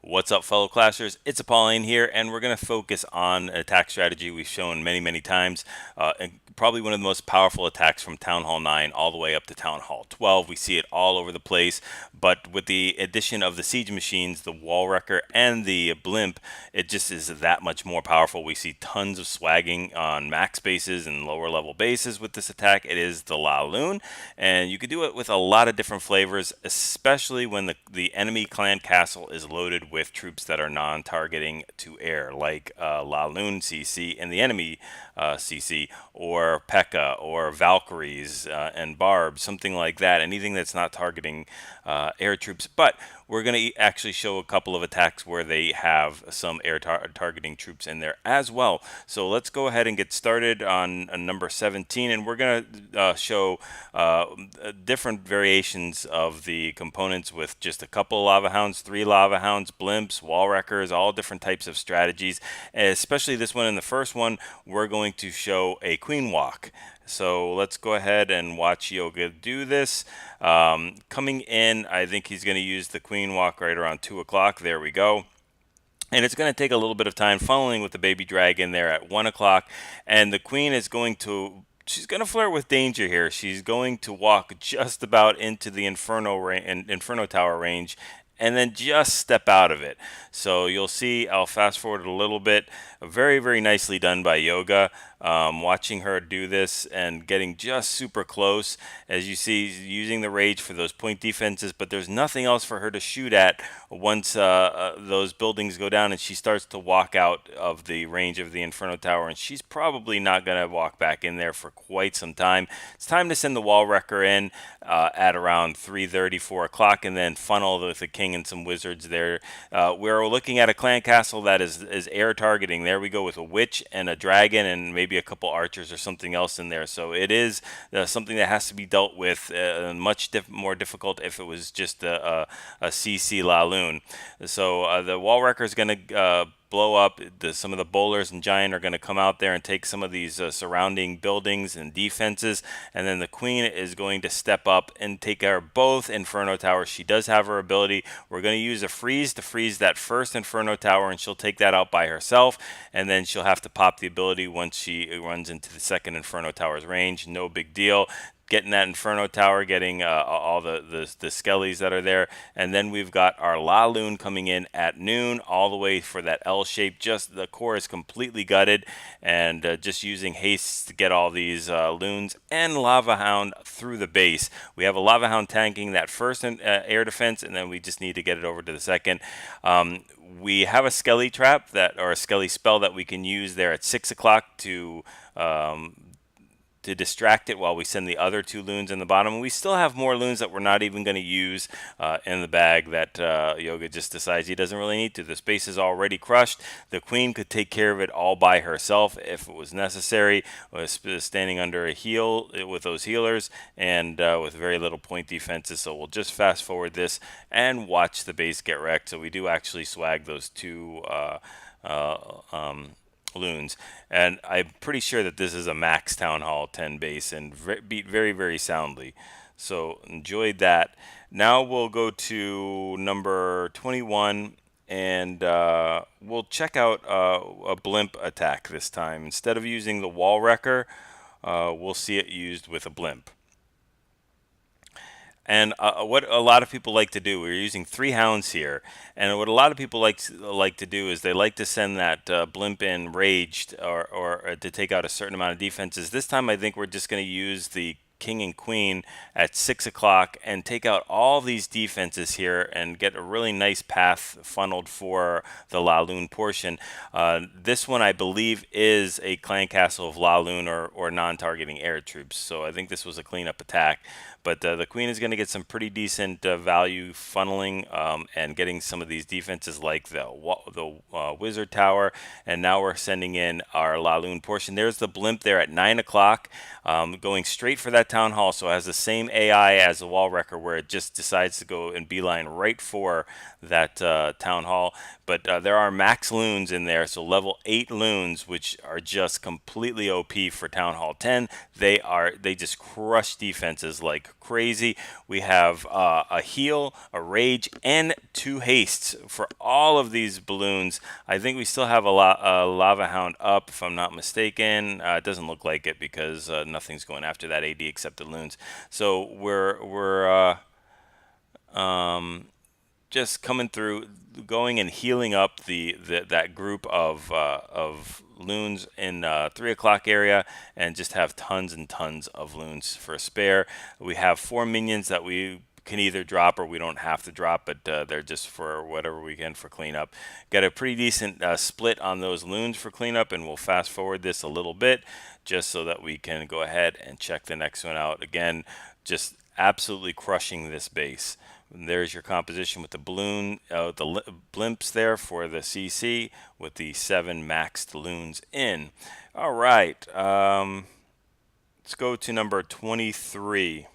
What's up, fellow classers? It's Apolline here, and we're going to focus on an attack strategy we've shown many times, and probably one of the most powerful attacks from Town Hall 9 all the way up to Town Hall 12. We see it all over the place, but with the addition of the siege machines, the Wall Wrecker, and the Blimp, it just is that much more powerful. We see tons of swagging on max bases and lower level bases with this attack. It is the Laloon, and you can do it with a lot of different flavors, especially when the enemy clan castle is loaded with troops that are non-targeting to air, like Laloon CC and the enemy CC, or P.E.K.K.A. or Valkyries and Barbs, something like that. Anything that's not targeting air troops. But we're going to actually show a couple of attacks where they have some air targeting troops in there as well. So let's go ahead and get started on number 17, and we're going to show different variations of the components with just a couple of lava hounds, 3 lava hounds, blimps, wall wreckers, all different types of strategies. Especially this one. In the first one, we're going to show a queen walk. So let's go ahead and watch Yoga do this. Coming in, I think he's going to use the queen walk right around 2 o'clock. There we go. And it's going to take a little bit of time funneling with the baby dragon there at 1 o'clock. And the queen is going to... She's going to flirt with danger here. She's going to walk just about into the Inferno Tower range and then just step out of it. So you'll see, I'll fast forward a little bit. Very nicely done by Yoga. Watching her do this and getting just super close. As you see, using the rage for those point defenses, but there's nothing else for her to shoot at once those buildings go down and she starts to walk out of the range of the Inferno Tower, and she's probably not going to walk back in there for quite some time. It's time to send the Wall Wrecker in at around 3:30, 4 o'clock, and then funnel with the king and some wizards there. We're looking at a clan castle that is air targeting. There we go, with a witch and a dragon and maybe a couple archers or something else in there. So it is something that has to be dealt with much more difficult if it was just a CC Laloon. So the Wall Wrecker is going to blow up. Some of the bowlers and giant are going to come out there and take some of these surrounding buildings and defenses, and then the queen is going to step up and take care of both Inferno Towers. She does have her ability. We're going to use a freeze to freeze that first Inferno Tower, and she'll take that out by herself, and then she'll have to pop the ability once she runs into the second Inferno Tower's range. No big deal. Getting that Inferno Tower, getting all the skellies that are there, and then we've got our Laloon coming in at noon, all the way for that L shape. Just the core is completely gutted, and just using haste to get all these loons and Lava Hound through the base. We have a Lava Hound tanking that first air defense, and then we just need to get it over to the second. We have a Skelly trap or a Skelly spell that we can use there at 6 o'clock to distract it while we send the other 2 loons in the bottom. And we still have more loons that we're not even going to use in the bag that Yoga just decides he doesn't really need to. The space is already crushed. The queen could take care of it all by herself if it was necessary, standing under a heal with those healers and with very little point defenses. So we'll just fast forward this and watch the base get wrecked. So we do actually swag those 2 loons, and I'm pretty sure that this is a max Town Hall 10 base and beat very soundly. So enjoyed that. Now we'll go to number 21, and we'll check out a blimp attack this time. Instead of using the Wall Wrecker, we'll see it used with a blimp. And what a lot of people like to do, we're using 3 hounds here, and what a lot of people like to do is they like to send that blimp in raged or to take out a certain amount of defenses. This time I think we're just going to use the king and queen at 6 o'clock and take out all these defenses here and get a really nice path funneled for the Laloon portion. This one I believe is a clan castle of Laloon or non-targeting air troops, so I think this was a cleanup attack. But the queen is going to get some pretty decent value funneling and getting some of these defenses like the wizard tower. And now we're sending in our Laloon portion. There's the blimp there at 9 o'clock, going straight for that town hall. So it has the same AI as the Wall Wrecker, where it just decides to go and beeline right for that town hall. But there are max loons in there, so level 8 loons, which are just completely OP for Town Hall 10. They just crush defenses like crazy. We have a heal, a rage, and 2 hastes for all of these balloons. I think we still have a Lava Hound up, if I'm not mistaken. It doesn't look like it because nothing's going after that AD except the Loons. So we're just coming through, going and healing up that group of Loons in 3 o'clock area, and just have tons and tons of Loons for a spare. We have 4 minions that we can either drop or we don't have to drop, but they're just for whatever we can for cleanup. Got a pretty decent split on those Loons for cleanup, and we'll fast forward this a little bit just so that we can go ahead and check the next one out. Again, just absolutely crushing this base. And there's your composition with the balloon, blimps there for the CC with the 7 maxed Loons in. All right, let's go to number 23.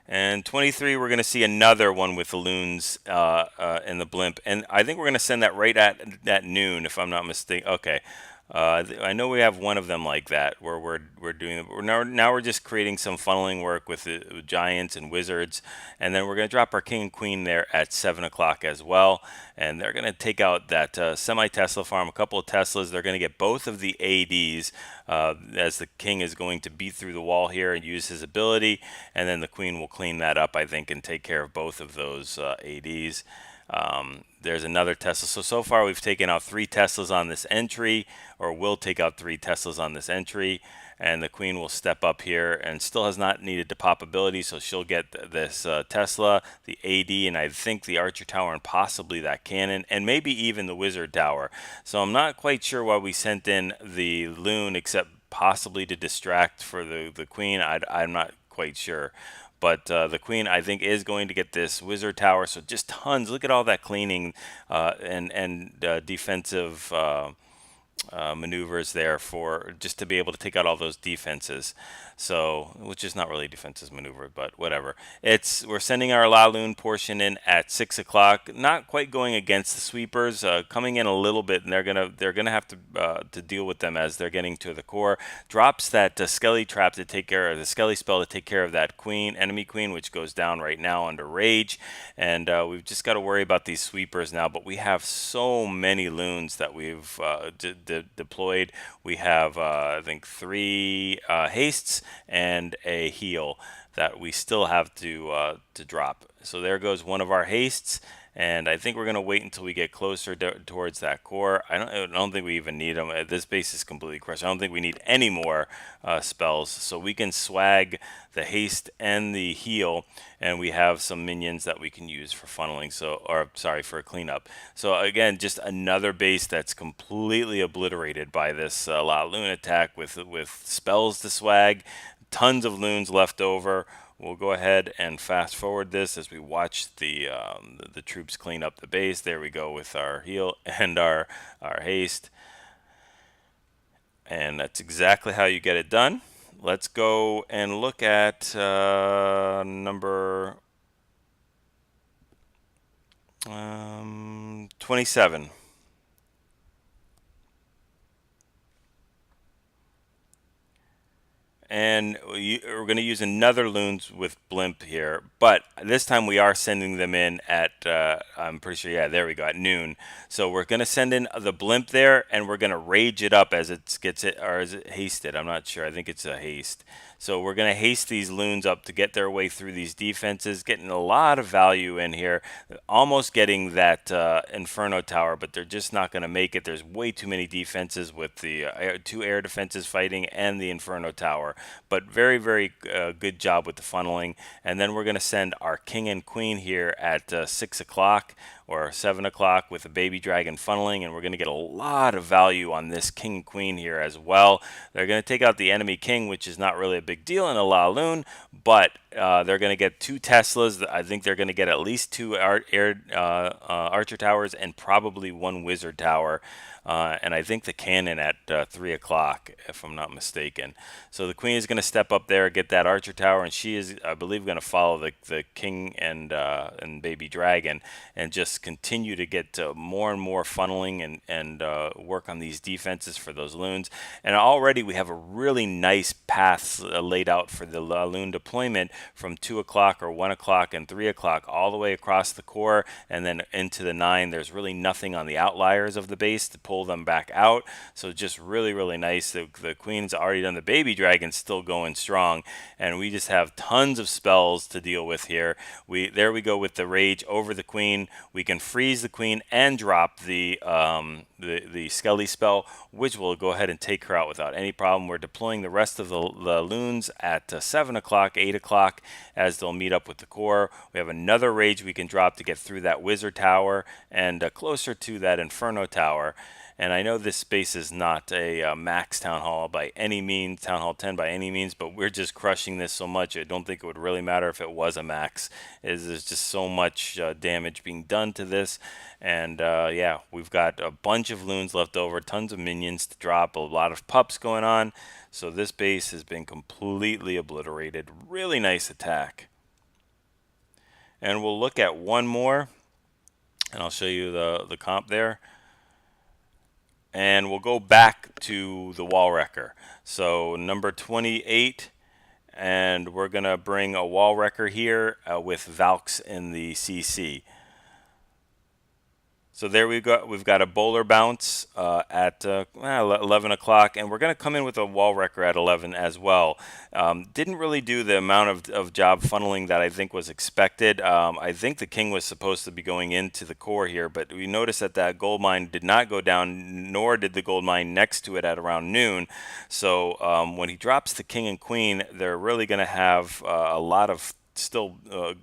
And 23, we're going to see another one with the Loons in the blimp. And I think we're going to send that right at noon, if I'm not mistaken. Okay. I know we have one of them like that where we're doing. Now we're just creating some funneling work with the giants and wizards, and then we're going to drop our king and queen there at 7 o'clock as well. And they're going to take out that semi-Tesla farm, a couple of Teslas. They're going to get both of the ADs as the king is going to beat through the wall here and use his ability, and then the queen will clean that up, I think, and take care of both of those ADs. There's another Tesla. So far we've taken out 3 Teslas on this entry, or will take out 3 Teslas on this entry, and the queen will step up here and still has not needed to pop ability, so she'll get this Tesla, the AD, and I think the archer tower, and possibly that cannon, and maybe even the wizard tower. So I'm not quite sure why we sent in the Loon, except possibly to distract for the queen. I'm not quite sure. But the queen, I think, is going to get this wizard tower. So just tons. Look at all that cleaning and defensive maneuvers there for just to be able to take out all those defenses. So, which is not really defenses maneuver, but whatever. We're sending our Laloon portion in at 6 o'clock. Not quite going against the sweepers, coming in a little bit, and they're gonna have to deal with them as they're getting to the core. Drops that Skelly trap to take care of the Skelly spell to take care of that enemy queen, which goes down right now under rage. And we've just got to worry about these sweepers now. But we have so many Loons that we've deployed. We have I think 3 hastes and a heal that we still have to drop. So there goes one of our hastes, and I think we're going to wait until we get closer towards that core. I don't think we even need them. This base is completely crushed. I don't think we need any more spells, so we can swag the haste and the heal, and we have some minions that we can use for funneling. For a cleanup. So again, just another base that's completely obliterated by this Laloon attack with spells to swag. Tons of Loons left over. We'll go ahead and fast forward this as we watch the troops clean up the base. There we go with our heal and our haste. And that's exactly how you get it done. Let's go and look at number 27. And we're going to use another Loons with Blimp here, but this time we are sending them in at, I'm pretty sure, yeah, there we go, at noon. So we're going to send in the Blimp there, and we're going to rage it up as it gets it, or is it hasted? I'm not sure. I think it's a haste. So we're going to haste these Loons up to get their way through these defenses, getting a lot of value in here, almost getting that Inferno Tower, but they're just not going to make it. There's way too many defenses with the 2 air defenses fighting and the Inferno Tower. But very, very good job with the funneling. And then we're going to send our king and queen here at 6 o'clock or 7 o'clock with a baby dragon funneling, and we're going to get a lot of value on this king and queen here as well. They're going to take out the enemy king, which is not really a big deal in a Laloon, but They're going to get 2 Teslas. I think they're going to get at least 2 Archer Towers and probably 1 Wizard Tower. And I think the cannon at 3 o'clock, if I'm not mistaken. So the queen is going to step up there, get that Archer Tower, and she is, I believe, going to follow the king and baby dragon, and just continue to get more and more funneling and work on these defenses for those loons. And already we have a really nice path laid out for the Laloon deployment from 2 o'clock or 1 o'clock and 3 o'clock all the way across the core and then into the 9. There's really nothing on the outliers of the base to pull them back out. So just really, really nice. The queen's already done. The baby dragon's still going strong, and we just have tons of spells to deal with here. There we go with the rage over the queen. We can freeze the queen and drop the Skelly spell, which will go ahead and take her out without any problem. We're deploying the rest of the loons at 7 o'clock, 8 o'clock, as they'll meet up with the core. We have another rage we can drop to get through that Wizard Tower and closer to that Inferno Tower. And I know this space is not a max Town Hall by any means, Town Hall 10 by any means, but we're just crushing this so much. I don't think it would really matter if it was a max. There's just so much damage being done to this. And yeah, we've got a bunch of loons left over, tons of minions to drop, a lot of pups going on. So this base has been completely obliterated. Really nice attack. And we'll look at one more, and I'll show you the comp there. And we'll go back to the Wall Wrecker. So number 28, and we're going to bring a Wall Wrecker here with Valks in the CC. So there we go. We've got a Boulder Bounce at 11 o'clock, and we're going to come in with a Wall Wrecker at 11 as well. Didn't really do the amount of job funneling that I think was expected. I think the king was supposed to be going into the core here, but we noticed that that gold mine did not go down, nor did the gold mine next to it at around noon. So when he drops the king and queen, they're really going to have a lot of still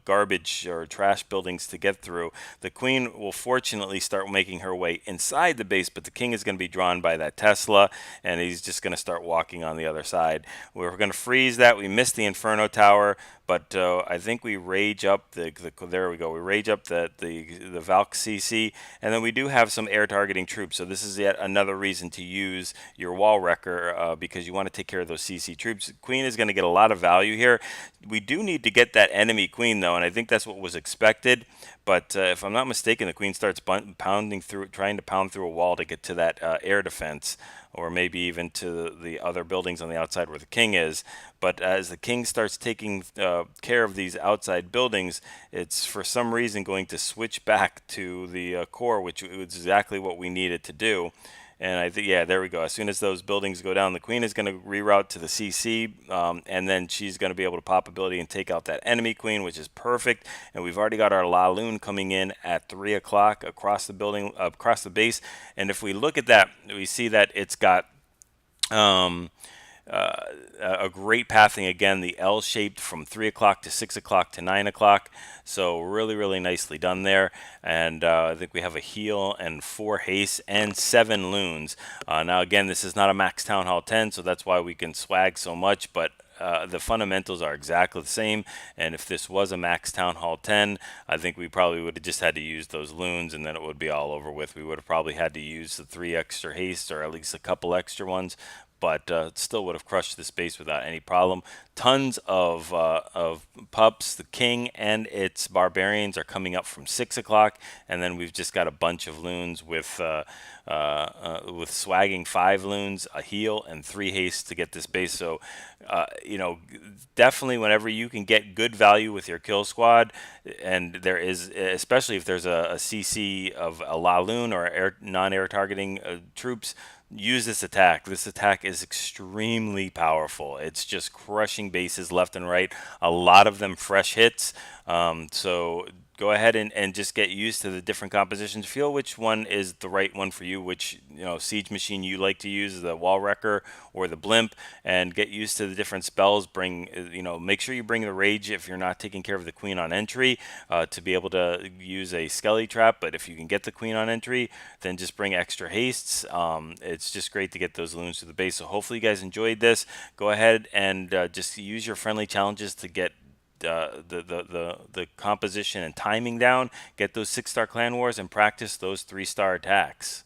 garbage or trash buildings to get through. The queen will fortunately start making her way inside the base, but the king is going to be drawn by that Tesla, and he's just going to start walking on the other side. We're going to freeze that. We missed the Inferno Tower, but I think we rage up there we go. We rage up the Valk CC, and then we do have some air targeting troops. So this is yet another reason to use your Wall Wrecker because you want to take care of those CC troops. Queen is going to get a lot of value here. We do need to get that enemy queen though, and I think that's what was expected. But if I'm not mistaken, the queen starts trying to pound through a wall to get to that air defense, or maybe even to the other buildings on the outside where the king is. But as the king starts taking care of these outside buildings, it's for some reason going to switch back to the core, which is exactly what we needed to do. And I think, yeah, there we go. As soon as those buildings go down, the queen is going to reroute to the CC, and then she's going to be able to pop ability and take out that enemy queen, which is perfect. And we've already got our Laloon coming in at 3 o'clock across the building, across the base. And if we look at that, we see that it's got a great pathing again, the L-shaped from 3 o'clock to 6 o'clock to 9 o'clock. So really, really nicely done there. And I think we have a heal and 4 haste and 7 loons. Now again, this is not a max Town Hall 10, so that's why we can swag so much, but the fundamentals are exactly the same. And if this was a max Town Hall 10, I think we probably would have just had to use those loons, and then it would be all over with. We would have probably had to use the 3 extra haste, or at least a couple extra ones, but still would have crushed the space without any problem. Tons of pups. The king and its barbarians are coming up from 6 o'clock, and then we've just got a bunch of loons with swagging 5 loons, a heal, and 3 haste to get this base. So, you know, definitely whenever you can get good value with your kill squad, and there is, especially if there's a CC of a Laloon or non-air targeting troops, use this attack. This attack is extremely powerful. It's just crushing bases left and right. A lot of them fresh hits. So go ahead and just get used to the different compositions. Feel which one is the right one for you, which siege machine you like to use, the Wall Wrecker or the Blimp, and get used to the different spells. Make sure you bring the rage if you're not taking care of the queen on entry to be able to use a Skelly trap. But if you can get the queen on entry, then just bring extra hastes. It's just great to get those loons to the base. So hopefully you guys enjoyed this. Go ahead and just use your friendly challenges to get the composition and timing down, get those 6-star clan wars, and practice those 3-star attacks.